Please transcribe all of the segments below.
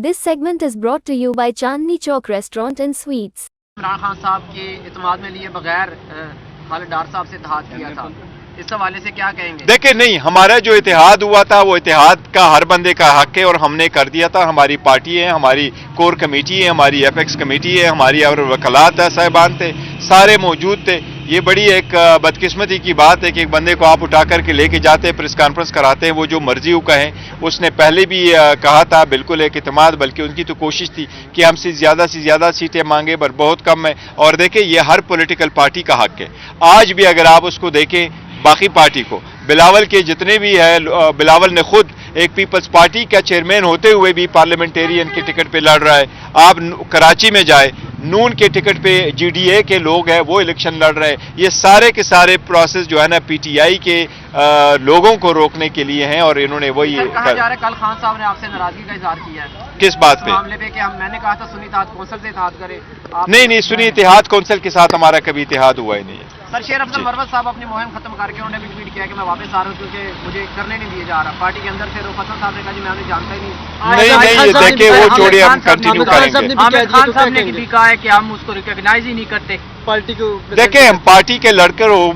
This segment is brought to you by Chandni Chowk Restaurant and Sweets. Imran Khan صاحب کے اعتماد میں لیے بغیر خالد ڈار صاحب سے اتحاد کیا تھا، اس حوالے سے کیا کہیں گے؟ دیکھیں نہیں، ہمارا جو اتحاد ہوا تھا وہ اتحاد کا ہر بندے کا حق ہے اور ہم نے کر دیا تھا. ہماری پارٹی ہے، ہماری کور کمیٹی ہے، ہماری ایپیکس کمیٹی ہے، ہماری اور وکلات صاحبان تھے، سارے موجود تھے. یہ بڑی ایک بدقسمتی کی بات ہے کہ ایک بندے کو آپ اٹھا کر کے لے کے جاتے ہیں، پریس کانفرنس کراتے ہیں، وہ جو مرضی ہو کہیں. اس نے پہلے بھی کہا تھا بالکل ایک اعتماد، بلکہ ان کی تو کوشش تھی کہ ہم سے زیادہ سیٹیں مانگے، پر بہت کم ہے. اور دیکھیں یہ ہر پولیٹیکل پارٹی کا حق ہے. آج بھی اگر آپ اس کو دیکھیں باقی پارٹی کو، بلاول کے جتنے بھی ہے، بلاول نے خود ایک پیپلز پارٹی کا چیئرمین ہوتے ہوئے بھی پارلیمنٹیرین کے ٹکٹ پہ لڑ رہا ہے. آپ کراچی میں جائے، نون کے ٹکٹ پہ جی ڈی اے کے لوگ ہیں وہ الیکشن لڑ رہے ہیں. یہ سارے کے سارے پروسیس جو ہے نا پی ٹی آئی کے لوگوں کو روکنے کے لیے ہیں، اور انہوں نے وہی کہا جا رہا ہے کل خان صاحب نے آپ سے ناراضگی کا اظہار کیا ہے. کس بات پہ؟ معاملے پہ کہ میں نے کہا تھا سنی اتحاد کونسل سے اتحاد کرے. نہیں، سنی اتحاد کونسل کے ساتھ ہمارا کبھی اتحاد ہوا ہی نہیں ہے. سر شیر افضل مروت صاحب اپنی مہم ختم کر کے انہوں نے بھی ٹویٹ کیا کہ میں واپس آ رہا ہوں کیونکہ مجھے کرنے نہیں دیا جا رہا. پارٹی کے اندر سے روف حسن صاحب نے کہا جی میں انہیں جانتا ہی نہیں. یہ دیکھیں وہ چھوڑے، ہم کنٹینیو کریں گے. عامر خان صاحب نے بھی کہا ہے کہ ہم اس کو ریکگنائز ہی نہیں کرتے پارٹی کو. دیکھیں ہم پارٹی کے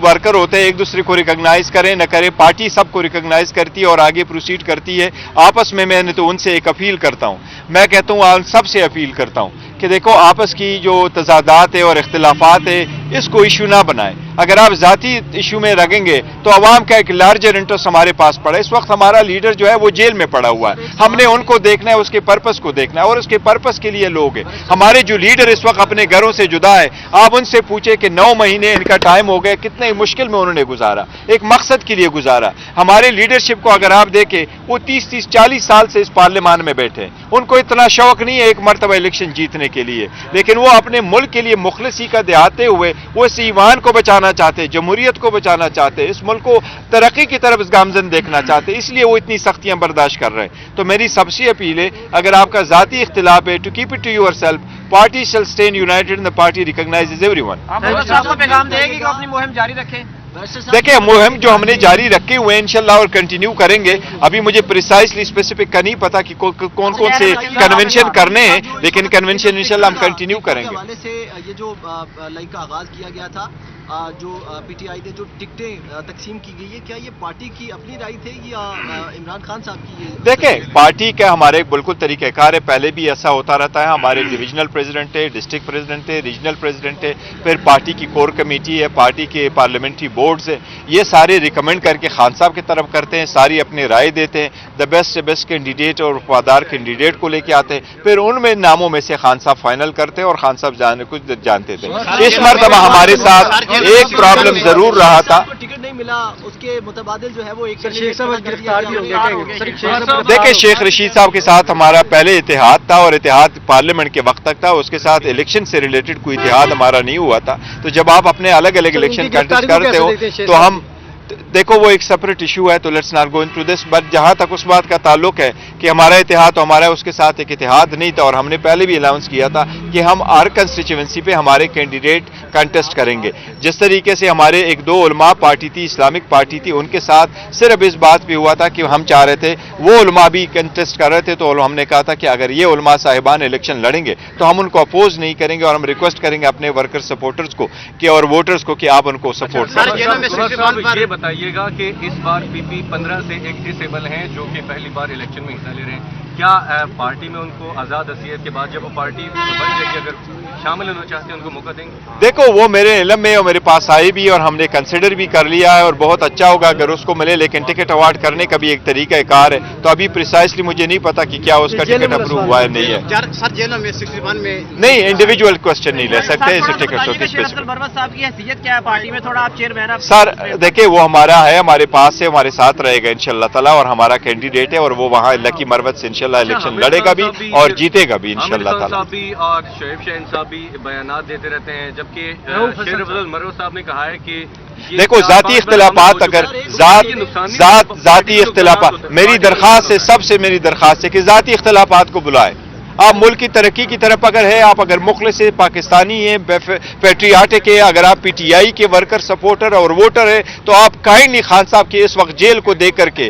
ورکر ہوتے ہیں، ایک دوسرے کو ریکگنائز کریں نہ کریں، پارٹی سب کو ریکگنائز کرتی ہے اور آگے پروسیڈ کرتی ہے. آپس میں نے تو ان سے ایک اپیل کرتا ہوں، میں کہتا ہوں سب سے اپیل کرتا ہوں کہ دیکھو آپس کی جو تضادات ہے اور اختلافات ہے اس کو ایشو نہ بنائیں. اگر آپ ذاتی ایشو میں رکھیں گے تو عوام کا ایک لارجر انٹرسٹ ہمارے پاس پڑا ہے. اس وقت ہمارا لیڈر جو ہے وہ جیل میں پڑا ہوا ہے، ہم نے ان کو دیکھنا ہے، اس کے پرپس کو دیکھنا ہے، اور اس کے پرپس کے لیے لوگ ہیں. ہمارے جو لیڈر اس وقت اپنے گھروں سے جدا ہے، آپ ان سے پوچھیں کہ 9 مہینے ان کا ٹائم ہو گیا، کتنے مشکل میں انہوں نے گزارا، ایک مقصد کے لیے گزارا. ہمارے لیڈرشپ کو اگر آپ دیکھیں وہ 30-40 سال سے اس پارلیمان میں بیٹھے ہیں، ان کو اتنا شوق نہیں ہے ایک مرتبہ الیکشن جیتنے کے لیے، لیکن وہ اپنے ملک کے لیے مخلصی کا دہاتے ہوئے وہ اس ایوان کو بچانا چاہتے، جمہوریت کو بچانا چاہتے، اس ملک کو ترقی کی طرف گامزن دیکھنا چاہتے، اس لیے وہ اتنی سختیاں برداشت کر رہے ہیں. تو میری سب سے اپیل ہے اگر آپ کا ذاتی اختلاف ہے to keep it to yourself. Party shall stand united and the party recognises everyone. پیغام دے گی کہ اپنی مہم جاری رکھیں. دیکھیں مہم جو ہم نے جاری رکھے ہوئے ہیں انشاءاللہ اور کنٹینیو کریں گے. ابھی مجھے پریسائزلی اسپیسیفک کا نہیں پتا کہ کون سے کنونشن کرنے ہیں، لیکن کنونشن انشاءاللہ ہم کنٹینیو کریں گے. حوالے سے یہ جو لائن کا آغاز کیا گیا تھا، جو پی ٹی آئی نے جو ٹکٹیں تقسیم کی گئی ہے، کیا یہ پارٹی کی اپنی رائے تھے یا عمران خان صاحب کی؟ دیکھیں پارٹی کا ہمارے بالکل طریقہ کار ہے، پہلے بھی ایسا ہوتا رہتا ہے. ہمارے ڈویژنل پریزیڈنٹ ہے، ڈسٹرکٹ پریزیڈنٹ ہے، ریجنل پریزیڈنٹ ہے، پھر پارٹی کی کور کمیٹی ہے، پارٹی کے پارلیمنٹری بورڈز ہیں، یہ سارے ریکمینڈ کر کے خان صاحب کی طرف کرتے ہیں، ساری اپنی رائے دیتے ہیں، دا بیسٹ سے بیسٹ کینڈیڈیٹ اور وفادار کینڈیڈیٹ کو لے کے آتے ہیں، پھر ان میں ناموں میں سے خان صاحب فائنل کرتے ہیں، اور خان صاحب کچھ جانتے تھے. اس مرتبہ ہمارے ساتھ ایک پرابلم ضرور رہا تھا. ٹکٹ نہیں ملا، اس کے متبادل جو ہے وہ ایک دیکھیں شیخ رشید صاحب کے ساتھ ہمارا پہلے اتحاد تھا، اور اتحاد پارلیمنٹ کے وقت تک تھا، اس کے ساتھ الیکشن سے ریلیٹڈ کوئی اتحاد ہمارا نہیں ہوا تھا. تو جب آپ اپنے الگ الگ الیکشن کنٹیسٹ کرتے ہو تو ہم دیکھو وہ ایک سپریٹ ایشو ہے، تو let's not go into this. But جہاں تک اس بات کا تعلق ہے کہ ہمارا اتحاد تو ہمارا اس کے ساتھ ایک اتحاد نہیں تھا، اور ہم نے پہلے بھی اناؤنس کیا تھا کہ ہم ہر کنسٹیچوئنسی پہ ہمارے کینڈیڈیٹ کنٹیسٹ کریں گے. جس طریقے سے ہمارے ایک 2 علماء پارٹی تھی، اسلامک پارٹی تھی، ان کے ساتھ صرف اس بات پہ ہوا تھا کہ ہم چاہ رہے تھے وہ علماء بھی کنٹیسٹ کر رہے تھے، تو ہم نے کہا تھا کہ اگر یہ علماء صاحبان الیکشن لڑیں گے تو ہم ان کو اپوز نہیں کریں گے، اور ہم ریکویسٹ کریں گے اپنے ورکر سپورٹرز کو کہ اور ووٹرز کو کہ آپ ان کو سپورٹ کریں. یہ بتائیے گا کہ اس بار پی پی 15 سے ایک ڈسیبل ہیں جو کہ پہلی بار الیکشن میں حصہ لے رہے ہیں. کیا پارٹی میں ان کو آزاد حیثیت کے بعد جب وہ پارٹی بن جائے گی اگر شامل ہونا چاہتے ہیں ان کو موقع دیں گے؟ دیکھو وہ میرے علم میں اور میرے پاس آئی بھی، اور ہم نے کنسیڈر بھی کر لیا ہے، اور بہت اچھا ہوگا اگر اس کو ملے، لیکن ٹکٹ اوارڈ کرنے کا بھی ایک طریقہ کار ہے. تو ابھی پریسائزلی مجھے نہیں پتا کہ کیا اس کا ٹکٹ اپروو ہوا ہے نہیں ہے. سر جیل میں 61 میں نہیں انڈیویجول کوشچن نہیں لے سکتے اس ٹکٹ کو. مروت صاحب کی حیثیت کیا ہے پارٹی میں؟ تھوڑا آپ چیئرمین ہیں سر. دیکھیں وہ ہمارا ہے، ہمارے پاس ہے، ہمارے ساتھ رہے گا انشاءاللہ تعالیٰ، اور ہمارا کینڈیڈیٹ ہے، اور وہ وہاں لکی مروت سے انشاءاللہ الیکشن لڑے گا بھی اور جیتے گا بھی انشاءاللہ تعالیٰ. صاحب بھی اور شعیب شاہین صاحب بھی بیانات دیتے رہتے ہیں، جبکہ شیر افضل مروت صاحب نے کہا ہے کہ دیکھو ذاتی اختلافات، اگر ذاتی اختلافات، میری درخواست ہے، سب سے میری درخواست ہے کہ ذاتی اختلافات کو بلائیں. آپ ملک کی ترقی کی طرف اگر ہے، آپ اگر مخلص پاکستانی ہیں، پیٹریاٹک ہے، اگر آپ پی ٹی آئی کے ورکر سپورٹر اور ووٹر ہے، تو آپ کائنڈلی خان صاحب کے اس وقت جیل کو دیکھ کر کے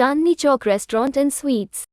Chandni Chowk Restaurant and Sweets.